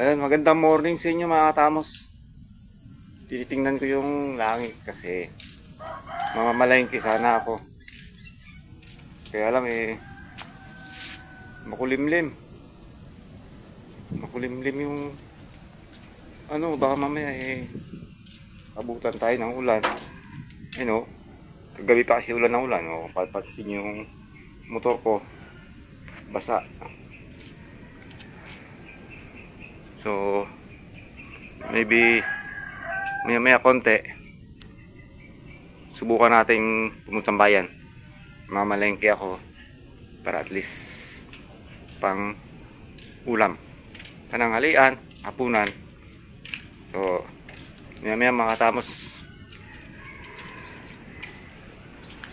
Ayun, magandang morning sa inyo mga katamos. Tinitingnan ko yung langit kasi mamamalengke sana ako. Kaya lang makulimlim. Makulimlim yung baka mamaya abutan tayo ng ulan. Kagabi pa kasi ulan ng ulan. Palpatsin yung motor ko. Basa. So, maybe maya konti subukan nating pumuntang bayan. Mamalengke ako para at least pang ulam. Tananghalian, hapunan. So, maya mga katamos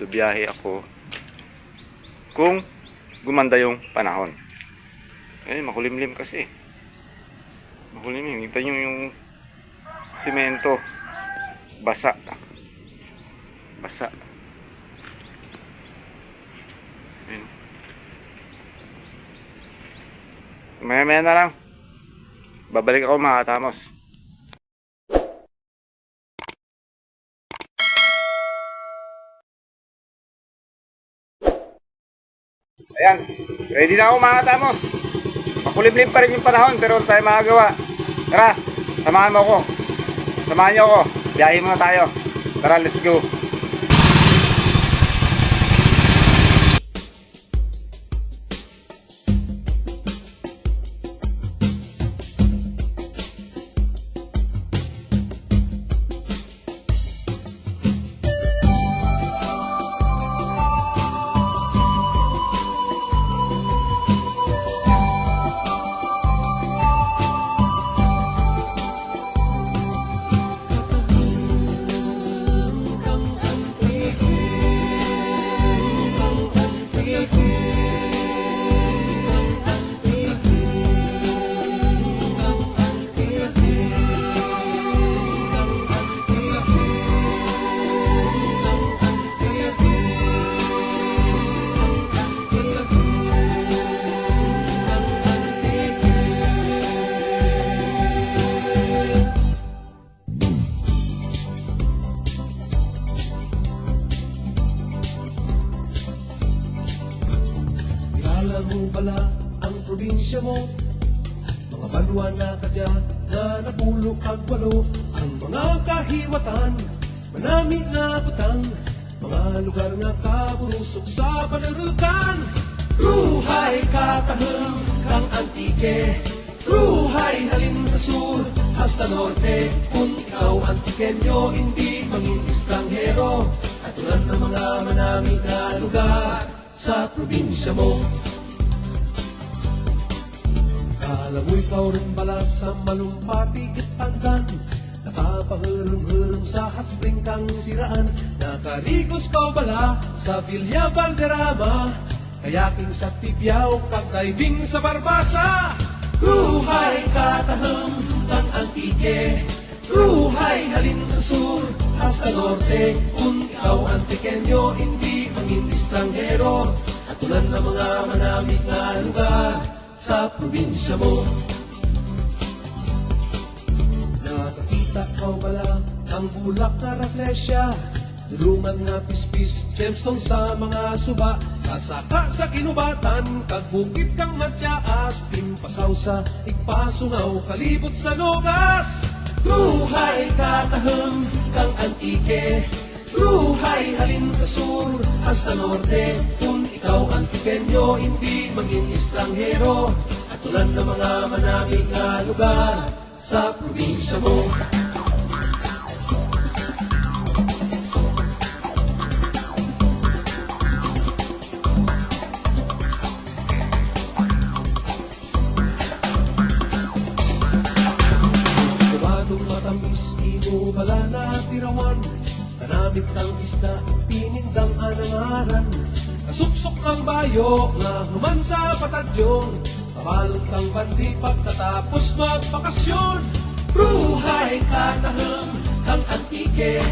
biyahe ako kung gumanda yung panahon. Makulimlim kasi. Makulimlim. Kita nyo yung simento. Basa. Basa. Ayun. Maya na lang. Babalik ako mga katamos. Ayan. Ready na ako mga katamos. Makulimlim pa rin yung panahon pero wala tayo makagawa. Tara, samahan mo ako. Samahan niyo ako. Biyahe muna tayo. Tara, let's go. Alam mo pala ang probinsya mo, mga banwa na kadya na napulok pagwalo, ang mga kahiwatan, manami nga butang, mga lugar nga kaburusok sa panarutan. Ruhay katahim kang antike, ruhay halin sa sur, hasta norte, kung ikaw antikenyo, hindi manging estranghero, katulad ng mga manami na lugar sa probinsya mo. Alam mo ikaw rin pala sa malumpati itpandan, napapahirum-hirum sa hot spring kang siraan, nakarigos ka bala sa Villa Valderrama, kayaking sa Tibiao, kag-diving sa Barbasa. Ruhay katahim ng antike, ruhay halin sa sur, hasta norte, kung ikaw antikenyo, hindi manging estranghero, katulad ng mga manamig na lugar sa probinsya mo. Nakakita ka pala ang bulak na raklesya, tulungan nga pispis, gemstone sa mga suba, kasaka sa kinubatan, kagbukit kang matyaas, timpasaw sa igpasungaw, kalibot sa nogas. Ruhay katahim kang antike, ruhay halin sa sur, hasta norte, kung ikaw antikenyo, hindi manging estranghero, at Katulad ng mga manaming lugar sa probinsya mo. Kumadong matamis, imo bala na tirawan. Kanamit ang isda, pinindang anangaran. Kasuksok ang bayo, nga human sa patadyon. Kabalot ang bandi pagkatapos magbakasyon. Kruhay kanahang kang antike,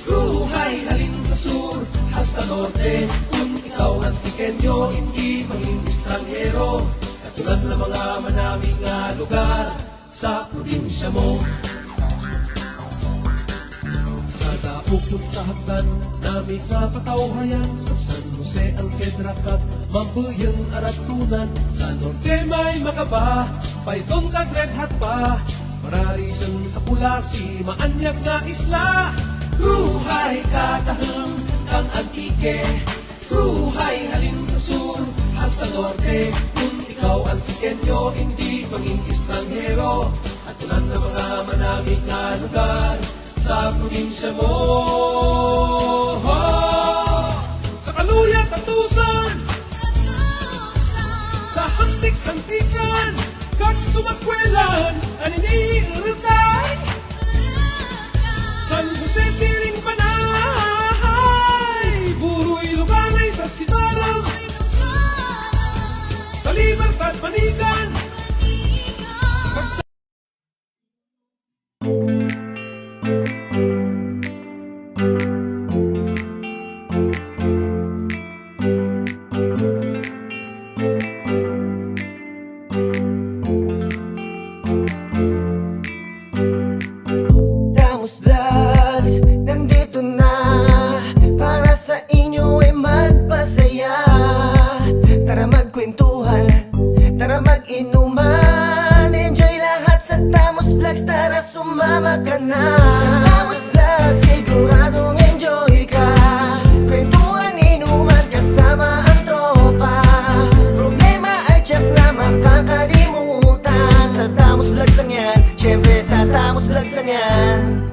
kruhay halin sa sur, hasta norte. Kung ikaw antikenyo, hindi maging estranghero. Katulad ng mga manaming lugar sa probinsya mo. Sa daog ng kahagdan, namig na patawhayan. Sa San Jose ang kedrakat, mambuyang aratunan. Sa norte may makaba, paitong kag red hat pa. Mararisan sa pula, si maanyag na isla. Kruhay katahang kang antike, kruhay halin sa sur, hasta norte. Kung ikaw antikenyo, hindi maging estranghero. At tulad ng mga manaming lugar sa probinsya mo. Sa kaluyat at tusan, sa hantik-hantikan, kag sumakwelan, aniniirutay. San Jose tiring panahay, buruy luganay sa sibalang, sa Libertad Manigan. Damos Vlogs, nandito na para sa inyo ay magpasaya. Tara magkwentuhan, tara mag-inuman. Enjoy lahat sa Damos Vlogs, tara sumama ka na. Sa Damos Vlogs, siguradong enjoy ka. Kwentuhan, inuman, kasama ang tropa. Problema ay tiyak na makakalimutan. Sa Damos Vlogs lang yan, syempre sa Damos Vlogs lang yan.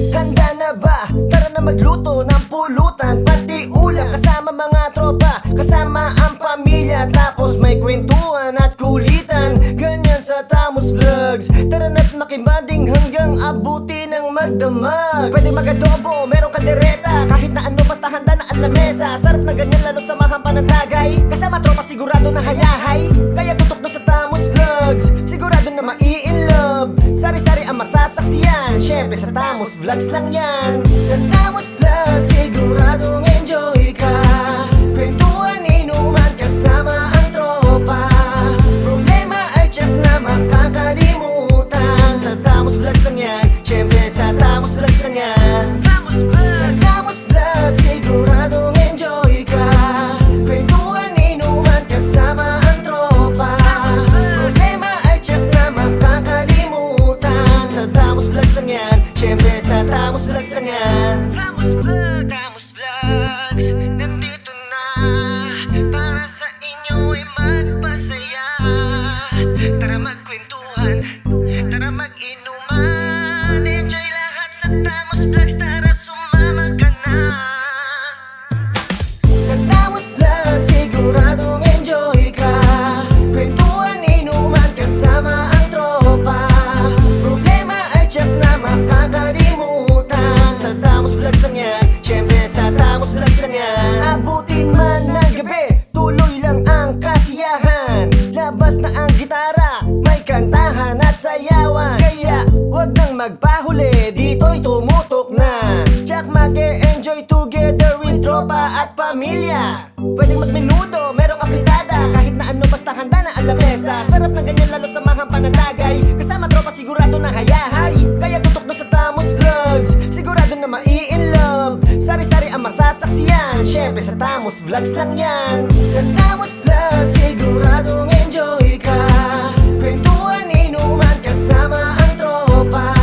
Handa na ba? Tara na magluto ng pulutan, pati ulam kasama mga tropa, kasama ang pamilya. Tapos may kwentuhan at kulitan, ganyan sa Damos Vlogs. Tara na't makibanding hanggang abuti ng magdamag. Pwede mag-adobo, merong kaldereta, kahit na ano basta handa na ang lamesa. Sarap na ganyan lalo sa mahampan ng tagay, kasama tropa sigurado na hayahay. Kaya tutok na sa Damos Vlogs, sigurado na mai-inlove. Sari-sari ang masasaksiyan, syempre sa Damos Vlogs lang yan. Sa Damos Vlogs, siguradong enjoy ka. Kwentuhan, inuman, kasama ang tropa. Problema ay tiyak na makakalimutan. Sa Damos Vlogs lang yan, syempre sa Damos Vlogs lang yan. Sa Damos Vlogs, siguradong enjoy ka. Kwentuhan, inuman, kasama ang tropa. Problema ay tiyak na makakalimutan. Sa Damos Vlogs lang yan, syempre sa Damos Vlogs lang yan. Damos Vlogs, nandito na para sa inyo ay magpasaya. Tara magkwentuhan, tara mag-inuman. Enjoy lahat sa Damos Vlogs, tara sumama ka na. Sa Damos Vlogs, siguradong enjoy ka. Kwentuhan, inuman, kasama ang tropa. Problema ay tiyak na makakalimutan. Sa Damos Vlogs lang yan, syempre sa Damos Vlogs lang yan. Abutin man ng gabi, tuloy lang ang kasiyahan. Labas na ang gitara, may kantahan at sayawan. Kaya wag nang magpahuli, dito'y tumutok na. Tsak mag-e-enjoy together with tropa at pamilya. Pwedeng magmenudo, merong apritada, kahit na ano basta handa na ang lamesa. Sarap ng ganyan lalo sa mahampan ng tagay, kasama tropa sigurado na hayahay. Kaya tutok na sa Damos Vlogs, sigurado na mai-inlove. Sari-sari ang masasaksiyan, syempre sa Damos Vlogs lang yan. Sa Damos Vlogs, siguradong enjoy ka. Kwentuhan, inuman, kasama ang tropa.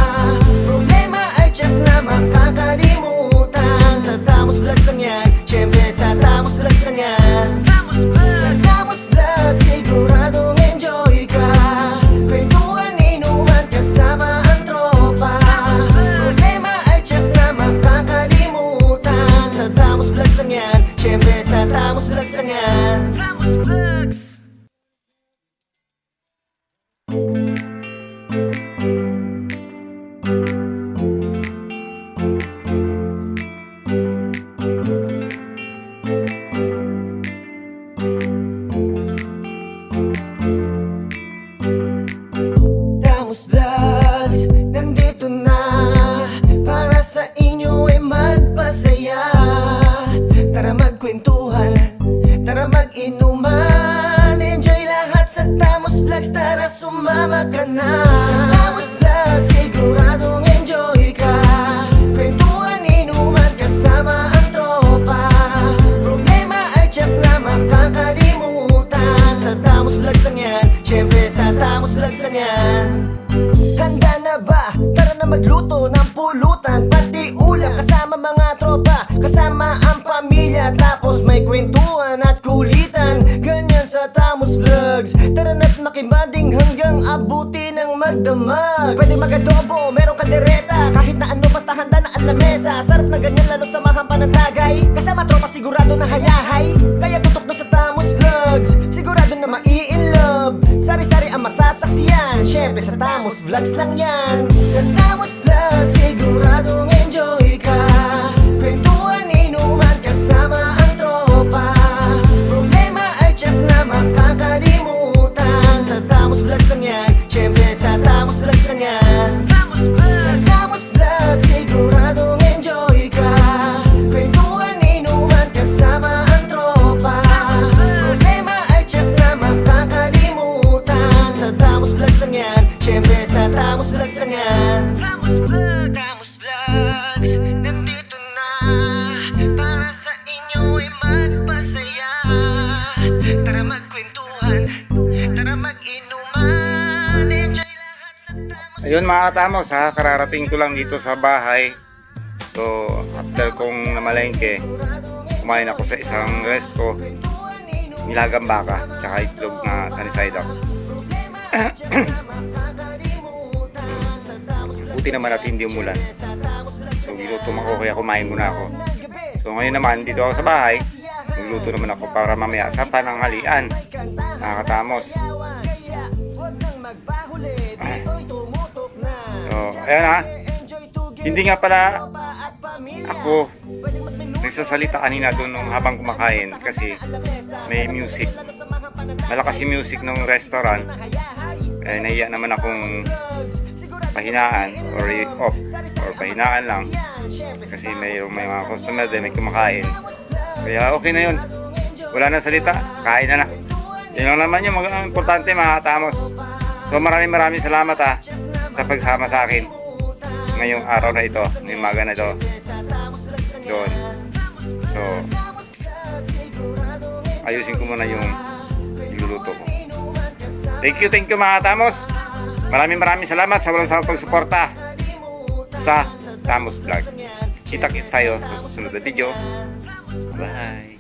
Problema ay tiyak na makakalimutan. Sa Damos Vlogs lang yan, syempre sa Damos Vlogs lang yan. Sa Damos Vlogs, siguradong enjoy ka. tara sumama ka na. Sa Tamos Vlog, siguradong enjoy ka. Kwentuhan, inuman, kasama ang tropa. Problema ay tiyak na makakalimutan. Sa Tamos Vlogs lang yan, syempre sa Tamos Vlogs lang yan. Handa na ba? Tara na magluto ng pulutan, pati ulam kasama mga tropa, kasama ang pamilya. Tapos may kwentuhan at kulitan, ganyan sa Tamos Vlogs. Tara na't makibanding hanggang abuti ng magdamag. Pwede magadobo, merong kaldereta, kahit na ano basta handa na ang lamesa. Sarap na ganyan lalo sa mahang panatagay, kasama tropa sigurado na hayahay. Kaya tutok na sa Tamos Vlogs, sigurado na mai-inlove. Sari-sari ang masasaksiyan, syempre sa Tamos Vlogs lang yan. Sa Tamos Vlogs, siguradong enjoy ka. Kwentuhan, inuman, kasama ang tropa. Problema ay tiyak na makakalimutan. Sa Tamos Vlogs lang yan, syempre sa Tamos Vlogs lang yan. Sa Tamos Vlogs, siguradong enjoy ka. Kwentuhan, inuman, kasama ang tropa. Problema ay tiyak na makakalimutan. Sa Tamos Vlogs lang yan, syempre sa Tamos Vlogs lang yan. Tamos Vlogs, nandito na para sa inyo ay magpasaya. Tara magkwentuhan, tara mag-inuman, enjoy lahat sa Tamos. Ayun mga katamos ha, kararating ko lang dito sa bahay. So after kong namalengke, kumain ako sa isang resto, nilagang baka, tsaka itlog na sunny side up. Buti naman at hindi umulan. So giluto ako kaya kumain muna ako. So ngayon naman dito ako sa bahay, nagluto naman ako para mamaya sa pananghalian. Nakakatamos. So ayan ha. Hindi nga pala ako nagsasalita kanina doon nung habang kumakain kasi may music. Malakas yung music ng restaurant. Eh, nahiya naman akong pahinaan or off or pahinaan lang kasi may mga customer din may kumakain. Kaya okay na yun. Wala na salita. Kain na na. Yun lang naman yung importante mga katamos. So maraming salamat sa pagsama sa akin ngayong araw na ito, ngayong maga na ito. Doon. So ayusin ko muna yung iluluto ko. Thank you mga Tamos. Maraming salamat sa walang sawang pagsuporta sa Tamos Vlog. Kita-kits tayo sa susunod na video. Bye.